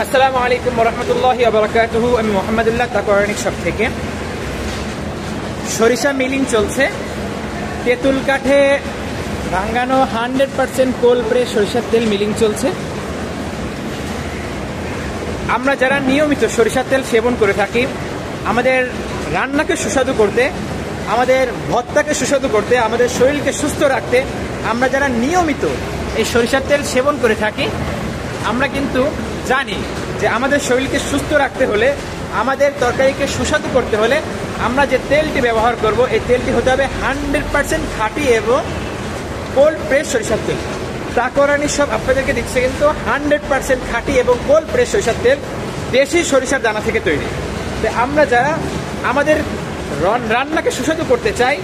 আসসালামু আলাইকুম ওয়া রাহমাতুল্লাহি ওয়া বারাকাতুহু। আমি মোহাম্মদুল্লাহ তাকওয়ারানিক শপ থেকে। সরিষা মিলিং চলছে। তেঁতুল কাঠে ভাঙানো 100% কোল্ড প্রেস সরিষার তেল মিলিং চলছে। আমরা যারা নিয়মিত সরিষার তেল সেবন করে থাকি, আমাদের রান্নাকে সুস্বাদু করতে, আমাদের ভর্তাকে সুস্বাদু করতে, আমাদের শরীরকে সুস্থ রাখতে আমরা যারা নিয়মিত এই সরিষার তেল সেবন করে থাকি, আমরা কিন্তু জানি যে আমাদের শরীরকে সুস্থ রাখতে হলে, আমাদের তরকারিকে সুস্বাদু করতে হলে আমরা যে তেলটি ব্যবহার করব, এই তেলটি হতে হবে 100% খাঁটি এবং কোল্ড প্রেস সরিষার তেল। তাকওয়ারানি সব আপনাদেরকে দিচ্ছে কিন্তু 100% খাঁটি এবং কোল্ড প্রেস সরিষার তেল, দেশি সরিষার দানা থেকে তৈরি। তো আমরা যারা আমাদের রান্নাকে সুস্বাদু করতে চাই,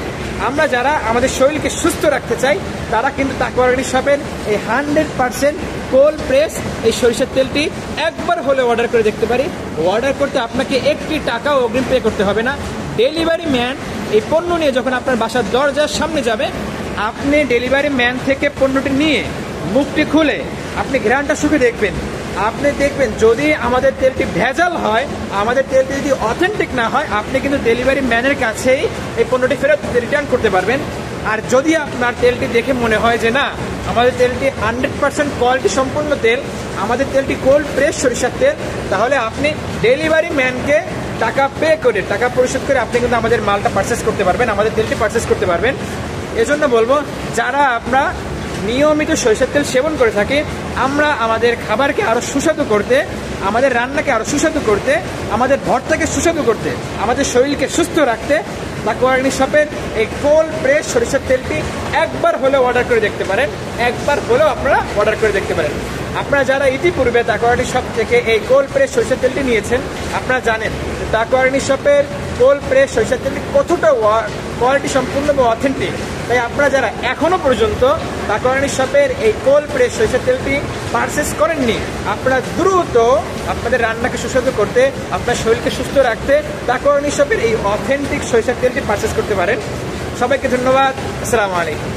আমরা যারা আমাদের শরীরকে সুস্থ রাখতে চাই, তারা কিন্তু তাকওয়ারানি শপের এই 100% কোল্ড প্রেস এই সরিষার তেলটি একবার হলে অর্ডার করে দেখতে পারি। অর্ডার করতে আপনাকে একটি টাকাও অগ্রিম পে করতে হবে না। ডেলিভারি ম্যান এই পণ্য নিয়ে যখন আপনার বাসার দরজার সামনে যাবে, আপনি ডেলিভারি ম্যান থেকে পণ্যটি নিয়ে মুখটি খুলে আপনি ঘ্রাণটা শুকে দেখবেন। আপনি দেখবেন যদি আমাদের তেলটি ভেজাল হয়, আমাদের তেলটি যদি অথেন্টিক না হয়, আপনি কিন্তু ডেলিভারি ম্যানের কাছেই এই পণ্যটি ফেরত রিটার্ন করতে পারবেন। আর যদি আপনার তেলটি দেখে মনে হয় যে না, আমাদের তেলটি 100% কোয়ালিটি সম্পন্ন তেল, আমাদের তেলটি কোল্ড প্রেস সরিষার তেল, তাহলে আপনি ডেলিভারি ম্যানকে টাকা পে করে, টাকা পরিশোধ করে আপনি কিন্তু আমাদের মালটা পারচেস করতে পারবেন, আমাদের তেলটি পারচেস করতে পারবেন। এজন্য বলবো, যারা আমরা নিয়মিত সরিষার তেল সেবন করে থাকি, আমরা আমাদের খাবারকে আরও সুস্বাদু করতে, আমাদের রান্নাকে আরও সুস্বাদু করতে, আমাদের ভর্তাকে সুস্বাদু করতে, আমাদের শরীরকে সুস্থ রাখতে তাকওয়ারানি শপের এই কোল্ড প্রেস সরিষার তেলটি একবার হলেও অর্ডার করে দেখতে পারেন। একবার হলেও আপনারা অর্ডার করে দেখতে পারেন। আপনারা যারা ইতিপূর্বে তাকওয়ারানি শপ থেকে এই কোল্ড প্রেস সরিষার তেলটি নিয়েছেন, আপনারা জানেন তাকওয়ারানি শপের কোল্ড প্রেস সরিষার তেলটি কতটা কোয়ালিটি সম্পূর্ণ বা অথেন্টিক। তাই আপনারা যারা এখনো পর্যন্ত তাকওয়ারানি শপের এই কোল্ড প্রেস সরিষার তেলটি পারচেস করেননি, আপনারা দ্রুত আপনাদের রান্নাকে সুস্বাদু করতে, আপনার শরীরকে সুস্থ রাখতে তাকওয়ারানি শপের এই অথেন্টিক সরিষার তেলটি পারচেস করতে পারেন। সবাইকে ধন্যবাদ। আসসালামু আলাইকুম।